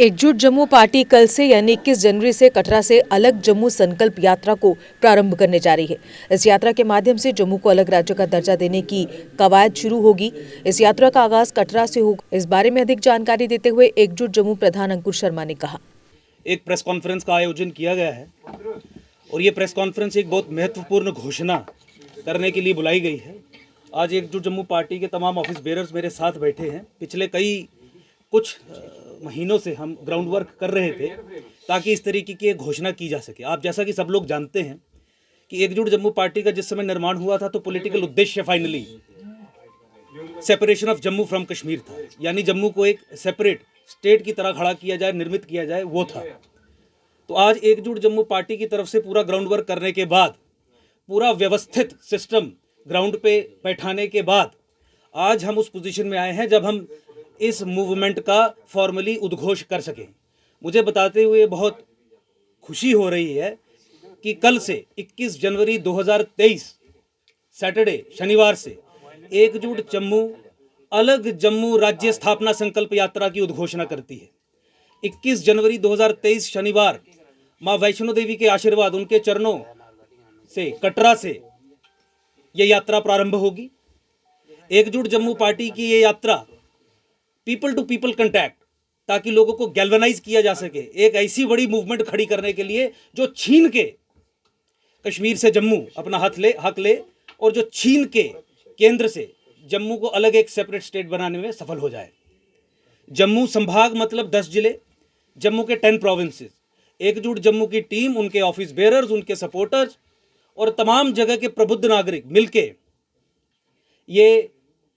एकजुट जम्मू पार्टी कल से यानी 21 जनवरी से कटरा से अलग जम्मू संकल्प यात्रा को प्रारंभ करने जा रही है। इस यात्रा के माध्यम से जम्मू को अलग राज्य का दर्जा देने की कवायद शुरू होगी। इस यात्रा का आगाज कटरा से होगा। इस बारे में अधिक जानकारी देते हुए एकजुट जम्मू प्रधान अंकुर शर्मा ने कहा, एक प्रेस कॉन्फ्रेंस का आयोजन किया गया है और ये प्रेस कॉन्फ्रेंस एक बहुत महत्वपूर्ण घोषणा करने के लिए बुलाई गई है। आज एकजुट जम्मू पार्टी के तमाम ऑफिस बेरर्स मेरे साथ बैठे हैं। पिछले कुछ महीनों से हम ग्राउंड वर्क कर रहे थे ताकि इस तरीके की एक घोषणा की जा सके। आप जैसा कि सब लोग जानते हैं कि एकजुट जम्मू पार्टी का जिस समय निर्माण हुआ था तो पॉलिटिकल उद्देश्य finally separation of Jammu from Kashmir था, यानी जम्मू को एक सेपरेट स्टेट की तरह खड़ा किया जाए, निर्मित किया जाए, वो था। तो आज एकजुट जम्मू पार्टी की तरफ से पूरा ग्राउंड वर्क करने के बाद, पूरा व्यवस्थित सिस्टम ग्राउंड पे बैठाने के बाद आज हम उस पोजीशन में आए हैं जब हम इस मूवमेंट का फॉर्मली उद्घोष कर सकें। मुझे बताते हुए बहुत खुशी हो रही है कि कल से 21 जनवरी 2023 सैटरडे शनिवार से एकजुट जम्मू अलग जम्मू राज्य स्थापना संकल्प यात्रा की उद्घोषणा करती है। 21 जनवरी 2023 शनिवार माँ वैष्णो देवी के आशीर्वाद, उनके चरणों से कटरा से ये यात्रा प्रारंभ होगी। एकजुट जम्मू पार्टी की ये यात्रा पीपल टू पीपल कंटैक्ट, ताकि लोगों को गैल्वेनाइज किया जा सके, एक ऐसी बड़ी मूवमेंट खड़ी करने के लिए जो छीन के कश्मीर से जम्मू अपना हक ले और जो छीन के केंद्र से जम्मू को अलग एक सेपरेट स्टेट बनाने में सफल हो जाए। जम्मू संभाग मतलब 10 जिले, जम्मू के 10 प्रोविंसेस। एकजुट जम्मू की टीम, उनके ऑफिस बेरर्स, उनके सपोर्टर्स और तमाम जगह के प्रबुद्ध नागरिक मिलके ये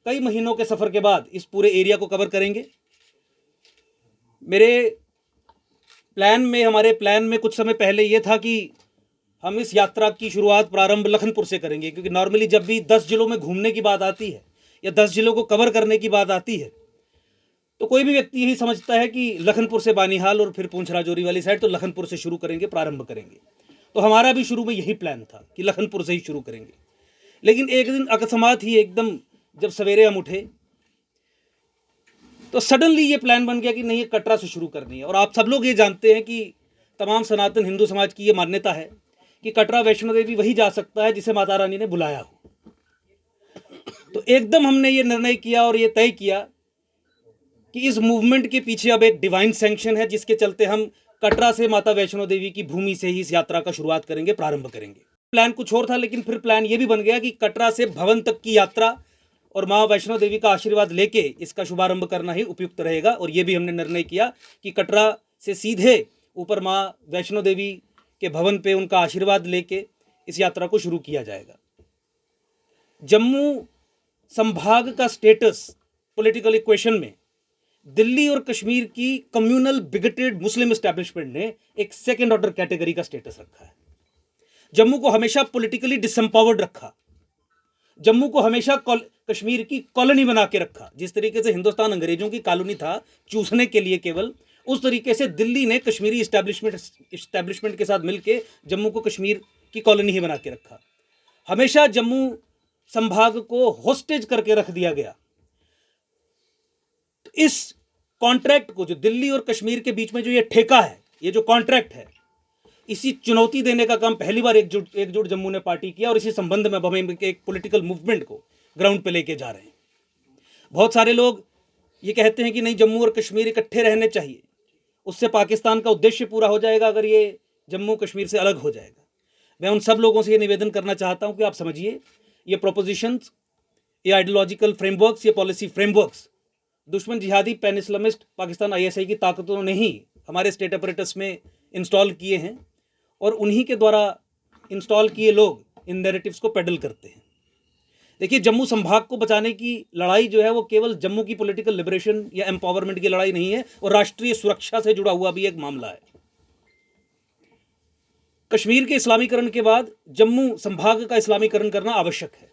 कई महीनों के सफर के बाद इस पूरे एरिया को कवर करेंगे। हमारे प्लान में कुछ समय पहले ये था कि हम इस यात्रा की शुरुआत प्रारंभ लखनपुर से करेंगे, क्योंकि नॉर्मली जब भी 10 जिलों में घूमने की बात आती है या 10 जिलों को कवर करने की बात आती है तो कोई भी व्यक्ति यही समझता है कि लखनपुर से बानीहाल और फिर पूंछ राजौरी वाली साइड, तो लखनपुर से शुरू करेंगे, प्रारंभ करेंगे। तो हमारा भी शुरू में यही प्लान था कि लखनपुर से ही शुरू करेंगे। लेकिन एक दिन अकस्मात ही एकदम जब सवेरे हम उठे तो सडनली ये प्लान बन गया कि नहीं, ये कटरा से शुरू करनी है। और आप सब लोग ये जानते हैं कि तमाम सनातन हिंदू समाज की ये मान्यता है कि कटरा वैष्णो देवी वही जा सकता है जिसे माता रानी ने बुलाया हो। तो एकदम हमने ये निर्णय किया और ये तय किया कि इस मूवमेंट के पीछे अब एक डिवाइन सैंक्शन है, जिसके चलते हम कटरा से माता वैष्णो देवी की भूमि से ही इस यात्रा का शुरुआत करेंगे, प्रारंभ करेंगे। प्लान कुछ और था, लेकिन फिर प्लान ये भी बन गया कि कटरा से भवन तक की यात्रा और माँ वैष्णो देवी का आशीर्वाद लेके इसका शुभारंभ करना ही उपयुक्त रहेगा। और ये भी हमने निर्णय किया कि कटरा से सीधे ऊपर माँ वैष्णो देवी के भवन पे उनका आशीर्वाद लेके इस यात्रा को शुरू किया जाएगा। जम्मू संभाग का स्टेटस पॉलिटिकल इक्वेशन में दिल्ली और कश्मीर की कम्युनल बिगटेड मुस्लिम एस्टैब्लिशमेंट ने एक सेकेंड ऑर्डर कैटेगरी का स्टेटस रखा है। जम्मू को हमेशा पॉलिटिकली डिसएम्पावर्ड रखा, जम्मू को हमेशा कश्मीर की कॉलोनी बना के रखा। जिस तरीके से हिंदुस्तान अंग्रेजों की कॉलोनी था चूसने के लिए केवल, उस तरीके से दिल्ली ने कश्मीरी इस्टेब्लिशमेंट के साथ मिलके जम्मू को कश्मीर की कॉलोनी ही बना के रखा। हमेशा जम्मू संभाग को होस्टेज करके रख दिया गया। तो इस कॉन्ट्रैक्ट को, जो दिल्ली और कश्मीर के बीच में जो ये ठेका है, ये जो कॉन्ट्रैक्ट है, इसी चुनौती देने का काम पहली बार एकजुट जम्मू ने पार्टी किया। और इसी संबंध में अब हम एक पॉलिटिकल मूवमेंट को ग्राउंड पे लेके जा रहे हैं। बहुत सारे लोग ये कहते हैं कि नहीं, जम्मू और कश्मीर इकट्ठे रहने चाहिए, उससे पाकिस्तान का उद्देश्य पूरा हो जाएगा अगर ये जम्मू कश्मीर से अलग हो जाएगा। मैं उन सब लोगों से ये निवेदन करना चाहता हूँ कि आप समझिए, ये प्रोपोजिशंस, ये आइडियोलॉजिकल फ्रेमवर्क्स, ये पॉलिसी फ्रेमवर्क्स दुश्मन जिहादी पैन इस्लामिस्ट पाकिस्तान ISI की ताकतों ने ही हमारे स्टेट अपरेटस में इंस्टॉल किए हैं और उन्हीं के द्वारा इंस्टॉल किए लोग इन नैरेटिव्स को पेडल करते हैं। देखिए, जम्मू संभाग को बचाने की लड़ाई जो है वो केवल जम्मू की पॉलिटिकल लिबरेशन या एम्पावरमेंट की लड़ाई नहीं है, और राष्ट्रीय सुरक्षा से जुड़ा हुआ भी एक मामला है। कश्मीर के इस्लामीकरण के बाद जम्मू संभाग का इस्लामीकरण करना आवश्यक है,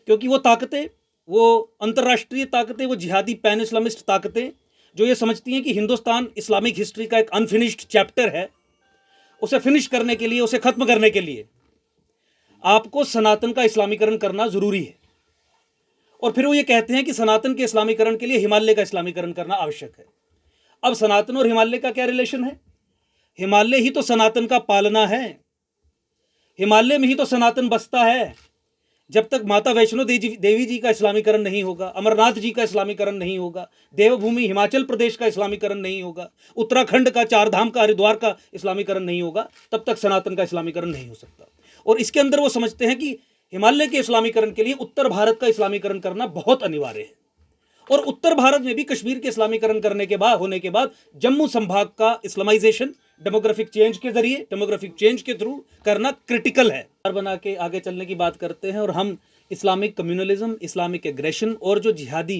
क्योंकि वो ताकतें, वो अंतर्राष्ट्रीय ताकतें, वो जिहादी पैन इस्लामिस्ट ताकतें जो ये समझती हैं कि हिंदुस्तान इस्लामिक हिस्ट्री का एक अनफिनिश्ड चैप्टर है, उसे फिनिश करने के लिए, उसे खत्म करने के लिए आपको सनातन का इस्लामीकरण करना जरूरी है। और फिर वो ये कहते हैं कि सनातन के इस्लामीकरण के लिए हिमालय का इस्लामीकरण करना आवश्यक है। अब सनातन और हिमालय का क्या रिलेशन है? हिमालय ही तो सनातन का पालना है, हिमालय में ही तो सनातन बसता है। जब तक माता वैष्णो देवी जी का इस्लामीकरण नहीं होगा, अमरनाथ जी का इस्लामीकरण नहीं होगा, देवभूमि हिमाचल प्रदेश का इस्लामीकरण नहीं होगा, उत्तराखंड का, चार धाम का, हरिद्वार का इस्लामीकरण नहीं होगा, तब तक सनातन का इस्लामीकरण नहीं हो सकता। और इसके अंदर वो समझते हैं कि हिमालय के इस्लामीकरण के लिए उत्तर भारत का इस्लामीकरण करना बहुत अनिवार्य है। और उत्तर भारत में भी कश्मीर के इस्लामीकरण करने के बाद, होने के बाद, जम्मू संभाग का इस्लामाइजेशन डेमोग्राफिक चेंज के जरिए, डेमोग्राफिक चेंज के थ्रू करना क्रिटिकल है। बना के आगे चलने की बात करते हैं और हम इस्लामिक कम्युनलिज्म, इस्लामिक एग्रेशन और जो जिहादी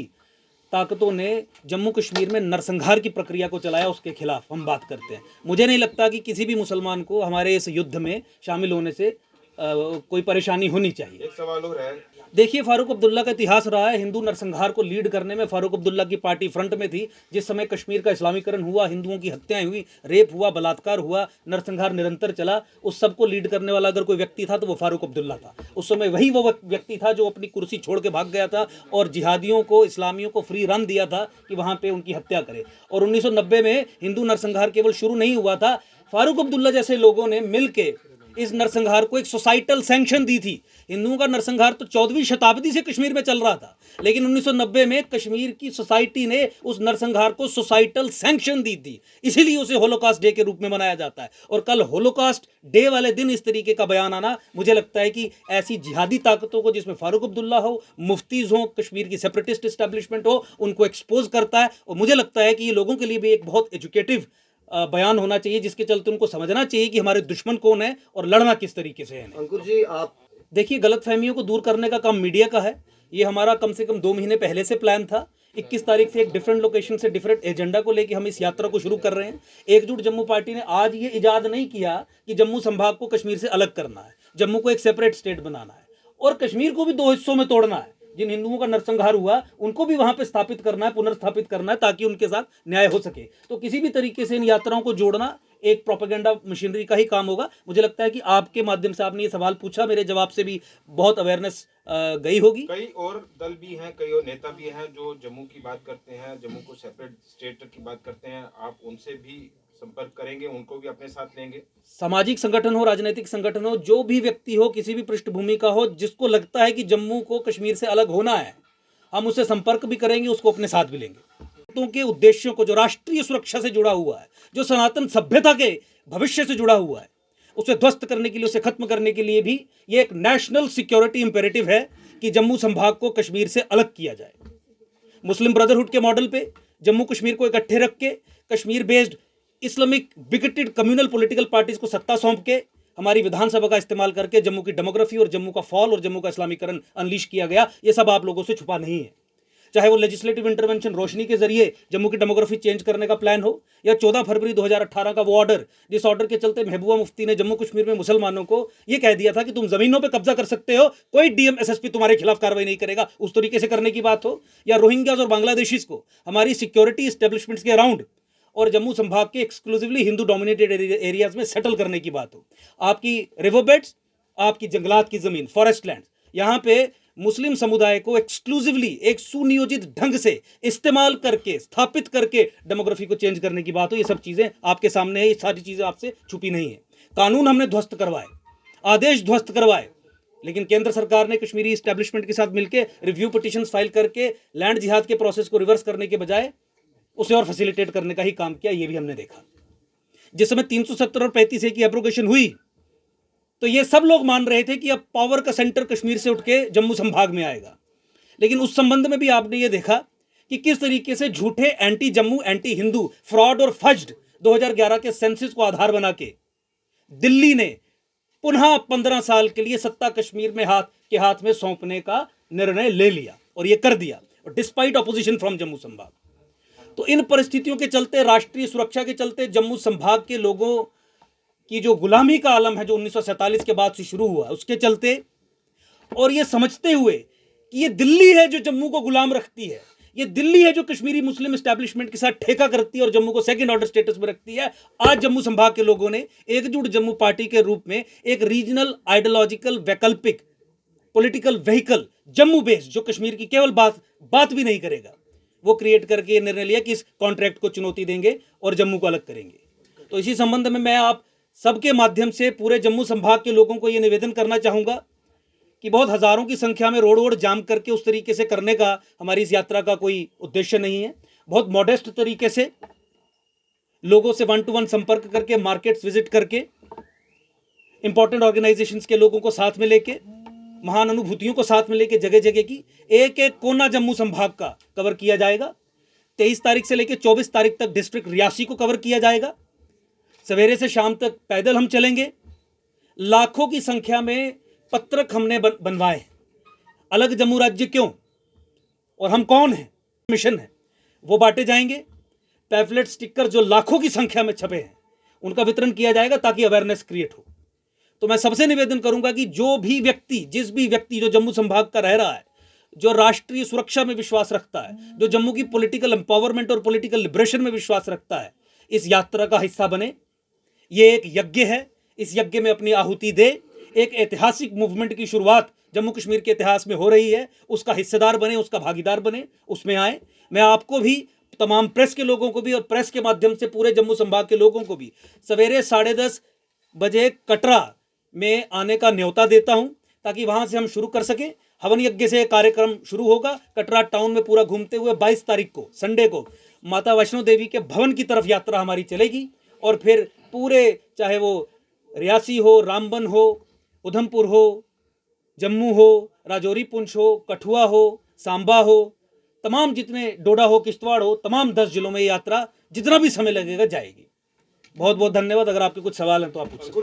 ताकतों ने जम्मू कश्मीर में नरसंहार की प्रक्रिया को चलाया, उसके खिलाफ हम बात करते हैं। मुझे नहीं लगता कि किसी भी मुसलमान को हमारे इस युद्ध में शामिल होने से कोई परेशानी होनी चाहिए। एक सवाल और है, देखिए, फारूक अब्दुल्ला का इतिहास रहा है। हिंदू नरसंहार को लीड करने में फारूक अब्दुल्ला की पार्टी फ्रंट में थी। जिस समय कश्मीर का इस्लामीकरण हुआ, हिंदुओं की हत्याएं हुई, रेप हुआ, बलात्कार हुआ, नरसंहार निरंतर चला, उस सब को लीड करने वाला अगर कोई व्यक्ति था तो वो फारूक अब्दुल्ला था। उस समय वही वो व्यक्ति था जो अपनी कुर्सी छोड़ के भाग गया था और जिहादियों को, इस्लामियों को फ्री रन दिया था कि वहाँ पर उनकी हत्या करे। और 1990 में हिंदू नरसंहार केवल शुरू नहीं हुआ था, फारूक अब्दुल्ला जैसे लोगों ने मिल के इस नरसंहार को एक सोसाइटल सैंक्शन दी थी। हिंदुओं का नरसंहार तो 14वीं शताब्दी से कश्मीर में चल रहा था, लेकिन 1990 में कश्मीर की सोसाइटी ने उस नरसंहार को सोसाइटल सैंक्शन दी थी, इसीलिए उसे होलोकास्ट डे के रूप में मनाया जाता है। और कल होलोकास्ट डे वाले दिन इस तरीके का बयान आना, मुझे लगता है कि ऐसी जिहादी ताकतों को, जिसमें फारूक अब्दुल्ला हो, मुफ्तीज हो, कश्मीर की सेपरेटिस्ट एस्टेब्लिशमेंट हो, उनको एक्सपोज करता है। और मुझे लगता है कि ये लोगों के लिए भी एक बहुत एजुकेटिव बयान होना चाहिए, जिसके चलते उनको समझना चाहिए कि हमारे दुश्मन कौन है और लड़ना किस तरीके से है। अंकुर जी, आप देखिए, गलतफहमियों को दूर करने का काम मीडिया का है। ये हमारा कम से कम 2 महीने पहले से प्लान था। 21 तारीख से एक डिफरेंट लोकेशन से डिफरेंट एजेंडा को लेकर हम इस यात्रा को शुरू कर रहे हैं। एकजुट जम्मू पार्टी ने आज ये इजाद नहीं किया कि जम्मू संभाग को कश्मीर से अलग करना है, जम्मू को एक सेपरेट स्टेट बनाना है और कश्मीर को भी 2 हिस्सों में तोड़ना है। जिन हिंदुओं का नरसंहार हुआ उनको भी वहां पे स्थापित करना है, पुनर्स्थापित करना है, ताकि उनके साथ न्याय हो सके। तो किसी भी तरीके से इन यात्राओं को जोड़ना एक प्रोपेगेंडा मशीनरी का ही काम होगा। मुझे लगता है कि आपके माध्यम से आपने ये सवाल पूछा, मेरे जवाब से भी बहुत अवेयरनेस गई होगी। कई और दल भी हैं, कई और नेता भी हैं जो जम्मू की बात करते हैं, जम्मू को सेपरेट स्टेट की बात करते हैं। आप उनसे भी संपर्क करेंगे, उनको भी अपने साथ लेंगे? सामाजिक संगठन हो, राजनीतिक संगठन हो, जो भी व्यक्ति हो, किसी भी पृष्ठभूमि का हो, जिसको लगता है कि जम्मू को कश्मीर से अलग होना है, हम उससे संपर्क भी करेंगे, उसको अपने साथ भी लेंगे। के उद्देश्यों को, जो राष्ट्रीय सुरक्षा से जुड़ा हुआ है, जो सनातन सभ्यता के भविष्य से जुड़ा हुआ है, उसे ध्वस्त करने के लिए, उसे खत्म करने के लिए भी ये एक नेशनल सिक्योरिटी इंपेरेटिव है कि जम्मू संभाग को कश्मीर से अलग किया जाए। मुस्लिम ब्रदरहुड के मॉडल पे जम्मू कश्मीर को इकट्ठे रख के Kashmir based Islamic bigoted communal political parties को सत्ता सौंप के हमारी विधानसभा का इस्तेमाल करके जम्मू की डेमोग्राफी और जम्मू का फॉल और जम्मू का इस्लामीकरण अनलीश किया गया। ये सब आप लोगों से छुपा नहीं है। चाहे वो लेजिस्लेटिव इंटरवेंशन रोशनी के जरिए जम्मू की डेमोग्राफी चेंज करने का प्लान हो, या 14 फरवरी 2018 का वो ऑर्डर, जिस ऑर्डर के चलते महबूबा मुफ्ती ने जम्मू कश्मीर में मुसलमानों को ये कह दिया था कि तुम जमीनों पे कब्जा कर सकते हो, कोई डीएम एसएसपी तुम्हारे खिलाफ कार्रवाई नहीं करेगा, उस तरीके से करने की बात हो, या रोहिंग्याज और बांग्लादेशीज को हमारी सिक्योरिटी एस्टेब्लिशमेंट्स के अराउंड और जम्मू संभाग के एक्सक्लूसिवली हिंदू डोमिनेटेड एरियाज में सेटल करने की बात हो। आपकी रिवरबेड्स, आपकी जंगलात की जमीन, फॉरेस्ट लैंड, यहाँ पे मुस्लिम समुदाय को एक्सक्लूसिवली एक सुनियोजित ढंग से इस्तेमाल करके, स्थापित करके डेमोग्राफी को चेंज करने की बात हो। ये सब चीजें आपके सामने है, ये सारी चीजें आपसे छुपी नहीं है। कानून हमने ध्वस्त करवाए, आदेश ध्वस्त करवाए, लेकिन केंद्र सरकार ने कश्मीरी इस्टेब्लिशमेंट के साथ मिलकर रिव्यू पिटिशंस फाइल करके लैंड जिहाद के प्रोसेस को रिवर्स करने के बजाय उसे और फैसिलिटेट करने का ही काम किया। ये भी हमने देखा। जिस समय 370 और 35A की एब्रोगेशन हुई तो ये सब लोग मान रहे थे कि अब पावर का सेंटर कश्मीर से उठ के जम्मू संभाग में आएगा, लेकिन उस संबंध में भी आपने ये देखा कि किस तरीके से झूठे anti Jammu, anti Hindu, fraud और फज्ड 2011 के सेंसस को आधार बना के दिल्ली ने पुनः 15 साल के लिए सत्ता कश्मीर में हाथ में सौंपने का निर्णय ले लिया और ये कर दिया, और डिस्पाइट ऑपोजिशन फ्रॉम जम्मू संभाग। तो इन परिस्थितियों के चलते, राष्ट्रीय सुरक्षा के चलते, जम्मू संभाग के लोगों की जो गुलामी का आलम है जो 1947 के बाद से शुरू हुआ, उसके चलते, और ये समझते हुए कि ये दिल्ली है जो जम्मू को गुलाम रखती है, ये दिल्ली है जो कश्मीरी मुस्लिम एस्टेब्लिशमेंट के साथ ठेका करती है और जम्मू को सेकंड ऑर्डर स्टेटस में रखती है, आज जम्मू संभाग के लोगों ने एकजुट जम्मू पार्टी के रूप में एक रीजनल आइडियोलॉजिकल वैकल्पिक पॉलिटिकल व्हीकल जम्मू बेस, जो कश्मीर की केवल बात भी नहीं करेगा, वो क्रिएट करके ये निर्णय लिया कि इस कॉन्ट्रैक्ट को चुनौती देंगे और जम्मू को अलग करेंगे। तो इसी संबंध में मैं आप सबके माध्यम से पूरे जम्मू संभाग के लोगों को ये निवेदन करना चाहूँगा कि बहुत हज़ारों की संख्या में रोड जाम करके उस तरीके से करने का हमारी इस यात्रा का कोई उद्देश्य नहीं है। बहुत मॉडेस्ट तरीके से लोगों से 1-to-1 संपर्क करके, मार्केट्स विजिट करके, इंपॉर्टेंट ऑर्गेनाइजेशंस के लोगों को साथ में लेके, महान अनुभूतियों को साथ में लेके जगह जगह की एक एक कोना जम्मू संभाग का कवर किया जाएगा। 23 तारीख से लेकर 24 तारीख तक डिस्ट्रिक्ट रियासी को कवर किया जाएगा। सवेरे से शाम तक पैदल हम चलेंगे। लाखों की संख्या में पत्रक हमने बनवाए। अलग जम्मू राज्य क्यों और हम कौन हैं, मिशन है, वो बांटे जाएंगे। पैम्फलेट, स्टिकर जो लाखों की संख्या में छपे हैं उनका वितरण किया जाएगा ताकि अवेयरनेस क्रिएट हो। तो मैं सबसे निवेदन करूंगा कि जो भी व्यक्ति, जिस भी व्यक्ति जो जम्मू संभाग का रह रहा है, जो राष्ट्रीय सुरक्षा में विश्वास रखता है, जो जम्मू की पॉलिटिकल एम्पावरमेंट और पॉलिटिकल लिबरेशन में विश्वास रखता है, इस यात्रा का हिस्सा बने। ये एक यज्ञ है, इस यज्ञ में अपनी आहुति दे। एक ऐतिहासिक मूवमेंट की शुरुआत जम्मू कश्मीर के इतिहास में हो रही है, उसका हिस्सेदार बने, उसका भागीदार बने, उसमें आए। मैं आपको भी, तमाम प्रेस के लोगों को भी और प्रेस के माध्यम से पूरे जम्मू संभाग के लोगों को भी सवेरे 10:30 बजे कटरा में आने का न्योता देता हूं ताकि वहां से हम शुरू कर सकें। हवन यज्ञ से कार्यक्रम शुरू होगा। कटरा टाउन में पूरा घूमते हुए 22 तारीख को संडे को माता वैष्णो देवी के भवन की तरफ यात्रा हमारी चलेगी और फिर पूरे, चाहे वो रियासी हो, रामबन हो, उधमपुर हो, जम्मू हो, राजौरी पुंछ हो, कठुआ हो, सांबा हो, तमाम जितने, डोडा हो, किश्तवाड़ हो, तमाम 10 जिलों में यात्रा जितना भी समय लगेगा जाएगी। बहुत बहुत धन्यवाद। अगर आपके कुछ सवाल हैं तो आप पूछ सकते हैं।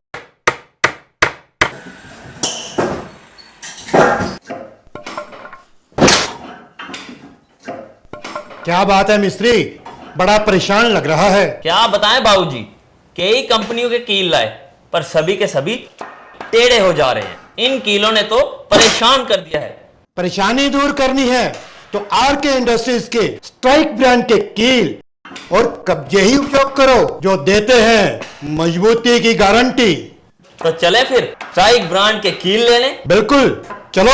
क्या बात है मिस्त्री, बड़ा परेशान लग रहा है। क्या बताएं बाबूजी, कई कंपनियों के कील लाए पर सभी के सभी टेढ़े हो जा रहे हैं। इन कीलों ने तो परेशान कर दिया है। परेशानी दूर करनी है तो आरके इंडस्ट्रीज के स्ट्राइक ब्रांड के कील और कब्जे ही उपयोग करो, जो देते हैं मजबूती की गारंटी। तो चले फिर स्ट्राइक ब्रांड के कील लेने। बिल्कुल, चलो।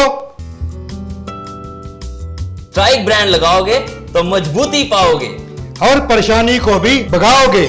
स्ट्राइक ब्रांड लगाओगे तो मजबूती पाओगे और परेशानी को भी भगाओगे।